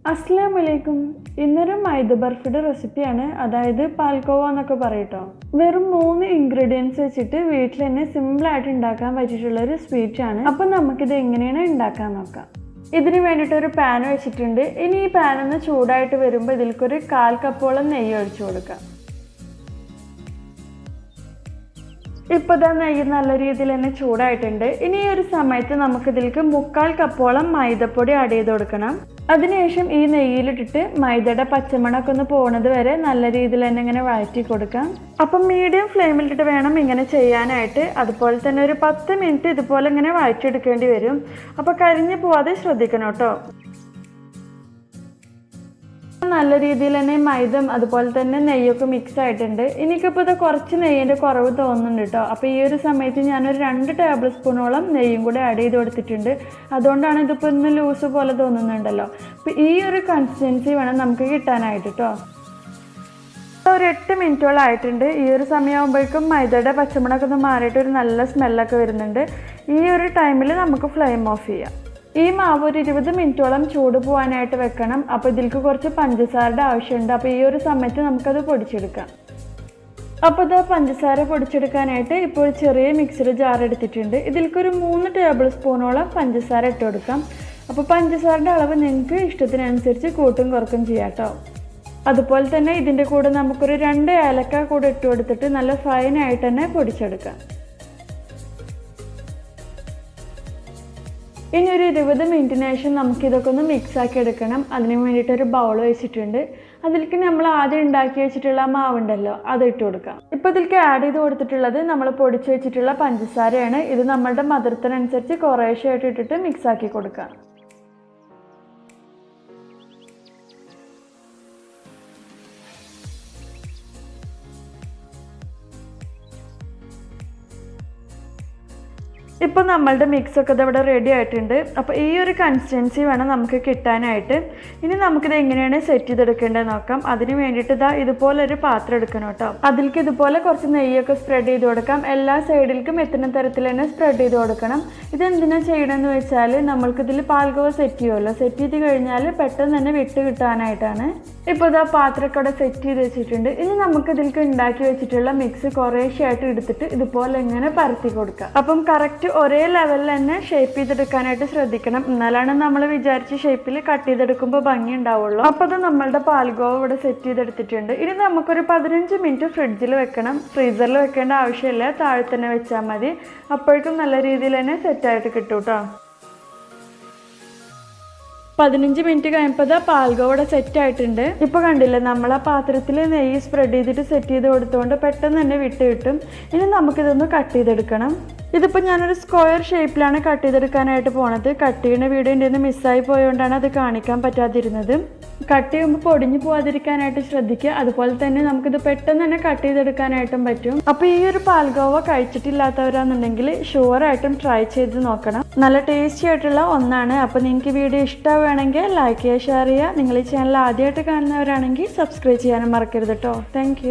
അസ്സലാമലൈക്കും. ഇന്നൊരു മൈദ ബർഫിയുടെ റെസിപ്പിയാണ്, അതായത് പാൽക്കോവ എന്നൊക്കെ പറയട്ടോ. വെറും 3 ഇൻഗ്രീഡിയൻസ് വെച്ചിട്ട് വീട്ടിൽ തന്നെ സിമ്പിളായിട്ട് ഉണ്ടാക്കാൻ പറ്റിയിട്ടുള്ളൊരു സ്വീറ്റാണ്. അപ്പം നമുക്കിത് എങ്ങനെയാണ് ഉണ്ടാക്കാൻ നോക്കാം. ഇതിന് വേണ്ടിയിട്ട് ഒരു പാൻ വെച്ചിട്ടുണ്ട്. ഇനി ഈ പാനൊന്ന് ചൂടായിട്ട് വരുമ്പോൾ ഇതിലേക്കൊരു 1/4 കപ്പോളം നെയ്യ് ഒഴിച്ചു കൊടുക്കാം. ഇപ്പോൾ ഇതാ നെയ്യ് നല്ല രീതിയിൽ തന്നെ ചൂടായിട്ടുണ്ട്. ഇനി ഈ ഒരു സമയത്ത് നമുക്കിതിലേക്ക് 3/4 കപ്പോളം മൈദപ്പൊടി ആഡ് ചെയ്ത് കൊടുക്കണം. അതിനുശേഷം ഈ നെയ്യിലിട്ടിട്ട് മൈദയുടെ പച്ചമണമൊക്കെ ഒന്ന് പോകുന്നത് വരെ നല്ല രീതിയിൽ തന്നെ ഇങ്ങനെ വഴറ്റി കൊടുക്കാം. അപ്പം മീഡിയം ഫ്ലെയിമിലിട്ടിട്ട് വേണം ഇങ്ങനെ ചെയ്യാനായിട്ട്. അതുപോലെ തന്നെ ഒരു 10 മിനിറ്റ് ഇതുപോലെ ഇങ്ങനെ വഴറ്റിയെടുക്കേണ്ടി വരും. അപ്പോൾ കരിഞ്ഞു പോവാതെ ശ്രദ്ധിക്കണം കേട്ടോ. നല്ല രീതിയിൽ തന്നെ മൈദം അതുപോലെ തന്നെ നെയ്യൊക്കെ മിക്സ് ആയിട്ടുണ്ട്. എനിക്കിപ്പോൾ ഇത് കുറച്ച് നെയ്യിൻ്റെ കുറവ് തോന്നുന്നുണ്ട് കേട്ടോ. അപ്പോൾ ഈ ഒരു സമയത്ത് ഞാനൊരു 2 ടേബിൾ സ്പൂണോളം നെയ്യും കൂടെ ആഡ് ചെയ്ത് കൊടുത്തിട്ടുണ്ട്. അതുകൊണ്ടാണ് ഇതിപ്പോൾ ഇന്ന് ലൂസ് പോലെ തോന്നുന്നുണ്ടല്ലോ. അപ്പോൾ ഈ ഒരു കൺസിസ്റ്റൻസി വേണം നമുക്ക് കിട്ടാനായിട്ട് കേട്ടോ. ഒരു 8 മിനിറ്റോളം ആയിട്ടുണ്ട്. ഈ ഒരു സമയമാകുമ്പോഴേക്കും മൈദയുടെ പച്ചമണമൊക്കെ ഒന്ന് മാറിയിട്ട് ഒരു നല്ല സ്മെല്ലൊക്കെ വരുന്നുണ്ട്. ഈ ഒരു ടൈമിൽ നമുക്ക് ഫ്ലെയിം ഓഫ് ചെയ്യാം. ഈ മാവ് ഒരു 20 മിനിറ്റോളം ചൂട് പോകാനായിട്ട് വെക്കണം. അപ്പോൾ ഇതിലേക്ക് കുറച്ച് പഞ്ചസാരയുടെ ആവശ്യമുണ്ട്. അപ്പോൾ ഈ ഒരു സമയത്ത് നമുക്കത് പൊടിച്ചെടുക്കാം. അപ്പോൾ ഇത് പഞ്ചസാര പൊടിച്ചെടുക്കാനായിട്ട് ഇപ്പോൾ ഒരു ചെറിയ മിക്സിയുടെ ജാർ എടുത്തിട്ടുണ്ട്. ഇതിലേക്കൊരു 3 ടേബിൾ സ്പൂണോളം പഞ്ചസാര ഇട്ട് കൊടുക്കാം. അപ്പോൾ പഞ്ചസാരയുടെ അളവ് നിങ്ങൾക്ക് ഇഷ്ടത്തിനനുസരിച്ച് കൂട്ടും കുറക്കും ചെയ്യാം കേട്ടോ. അതുപോലെ തന്നെ ഇതിൻ്റെ കൂടെ നമുക്കൊരു 2 ഏലക്ക കൂടെ ഇട്ട് കൊടുത്തിട്ട് നല്ല ഫൈനായിട്ട് തന്നെ പൊടിച്ചെടുക്കാം. ഇനി ഒരു 20 മിനിറ്റിന് ശേഷം നമുക്കിതൊക്കെ ഒന്ന് മിക്സ് ആക്കി എടുക്കണം. അതിന് വേണ്ടിയിട്ടൊരു ബൗൾ വെച്ചിട്ടുണ്ട്. അതിലേക്ക് നമ്മൾ ആദ്യം ഉണ്ടാക്കി വെച്ചിട്ടുള്ള മാവുണ്ടല്ലോ, അത് ഇട്ട് കൊടുക്കാം. ഇപ്പോൾ ഇതിലേക്ക് ആഡ് ചെയ്ത് കൊടുത്തിട്ടുള്ളത് നമ്മൾ പൊടിച്ച് വെച്ചിട്ടുള്ള പഞ്ചസാരയാണ്. ഇത് നമ്മളുടെ മധുരത്തിനനുസരിച്ച് കുറേശ്ശെ ആയിട്ട് ഇട്ടിട്ട് മിക്സ് ആക്കി കൊടുക്കാം. ഇപ്പോൾ നമ്മളുടെ മിക്സൊക്കെ ഇവിടെ റെഡി ആയിട്ടുണ്ട്. അപ്പോൾ ഈ ഒരു കൺസിസ്റ്റൻസി വേണം നമുക്ക് കിട്ടാനായിട്ട്. ഇനി നമുക്കിത് എങ്ങനെയാണ് സെറ്റ് ചെയ്തെടുക്കേണ്ടത് നോക്കാം. അതിന് വേണ്ടിയിട്ട് ഇതുപോലെ ഒരു പാത്രം എടുക്കണം കേട്ടോ. അതിലേക്ക് ഇതുപോലെ കുറച്ച് നെയ്യൊക്കെ സ്പ്രെഡ് ചെയ്ത് കൊടുക്കാം. എല്ലാ സൈഡിലേക്കും എത്തുന്ന തരത്തിൽ തന്നെ സ്പ്രെഡ് ചെയ്ത് കൊടുക്കണം. ഇതെന്തിനാണ് ചെയ്യണമെന്ന് വെച്ചാൽ നമ്മൾക്കിതിൽ പാൽഗോവ സെറ്റ് ചെയ്യുമല്ലോ. സെറ്റ് ചെയ്ത് കഴിഞ്ഞാൽ പെട്ടെന്ന് തന്നെ വിട്ട് കിട്ടാനായിട്ടാണ്. ഇപ്പോൾ പാത്രമൊക്കെ അവിടെ സെറ്റ് ചെയ്ത് വെച്ചിട്ടുണ്ട്. ഇനി നമുക്കിതിലേക്ക് ഉണ്ടാക്കി വെച്ചിട്ടുള്ള മിക്സ് കുറേശ്ശെയായിട്ട് എടുത്തിട്ട് ഇതുപോലെ ഇങ്ങനെ പരത്തി കൊടുക്കാം. അപ്പം കറക്റ്റ് ഒരേ ലെവലിൽ തന്നെ ഷേപ്പ് ചെയ്തെടുക്കാനായിട്ട് ശ്രദ്ധിക്കണം. എന്നാലാണ് നമ്മൾ വിചാരിച്ച ഷേപ്പിൽ കട്ട് ചെയ്തെടുക്കുമ്പോൾ ഭംഗി ഉണ്ടാവുള്ളൂ. അപ്പോൾ അത് നമ്മളുടെ പാൽഗോവ ഇവിടെ സെറ്റ് ചെയ്തെടുത്തിട്ടുണ്ട്. ഇനി നമുക്കൊരു 15 മിനിറ്റ് ഫ്രിഡ്ജിൽ വെക്കണം. ഫ്രീസറിൽ വെക്കേണ്ട ആവശ്യമില്ല, താഴെ തന്നെ വെച്ചാൽ മതി. അപ്പോഴേക്കും നല്ല രീതിയിൽ തന്നെ സെറ്റായിട്ട് കിട്ടും കേട്ടോ. 15 മിനിറ്റ് കഴിയുമ്പോൾ പാൽഗോവ സെറ്റ് ആയിട്ടുണ്ട്. ഇപ്പോൾ കണ്ടില്ലേ, നമ്മൾ ആ പാത്രത്തിൽ നെയ്യ് സ്പ്രെഡ് ചെയ്തിട്ട് സെറ്റ് ചെയ്ത് കൊടുത്തുകൊണ്ട് പെട്ടെന്ന് തന്നെ വിട്ട് കിട്ടും. ഇനി നമുക്കിതൊന്ന് കട്ട് ചെയ്തെടുക്കണം. ഇതിപ്പോൾ ഞാനൊരു സ്ക്വയർ ഷേപ്പിലാണ് കട്ട് ചെയ്തെടുക്കാനായിട്ട് പോണത്. കട്ട് ചെയ്യുന്ന വീഡിയോ എൻ്റെ മിസ്സായി പോയതുകൊണ്ടാണ് അത് കാണിക്കാൻ പറ്റാതിരുന്നത്. കട്ട് ചെയ്യുമ്പോൾ പൊടിഞ്ഞു പോകാതിരിക്കാനായിട്ട് ശ്രദ്ധിക്കുക. അതുപോലെ തന്നെ നമുക്കിത് പെട്ടെന്ന് തന്നെ കട്ട് ചെയ്തെടുക്കാനായിട്ടും പറ്റും. അപ്പോൾ ഈ ഒരു പാൽഗോവ കഴിച്ചിട്ടില്ലാത്തവരാണെന്നുണ്ടെങ്കിൽ ഷുവറായിട്ടും ട്രൈ ചെയ്ത് നോക്കണം. നല്ല ടേസ്റ്റി ആയിട്ടുള്ള ഒന്നാണ്. അപ്പോൾ നിങ്ങൾക്ക് വീഡിയോ ഇഷ്ടമാവുകയാണെങ്കിൽ ലൈക്ക് ചെയ്യുക, ഷെയർ ചെയ്യുക. നിങ്ങൾ ഈ ചാനൽ ആദ്യമായിട്ട് കാണുന്നവരാണെങ്കിൽ സബ്സ്ക്രൈബ് ചെയ്യാനും മറക്കരുത് കേട്ടോ. താങ്ക്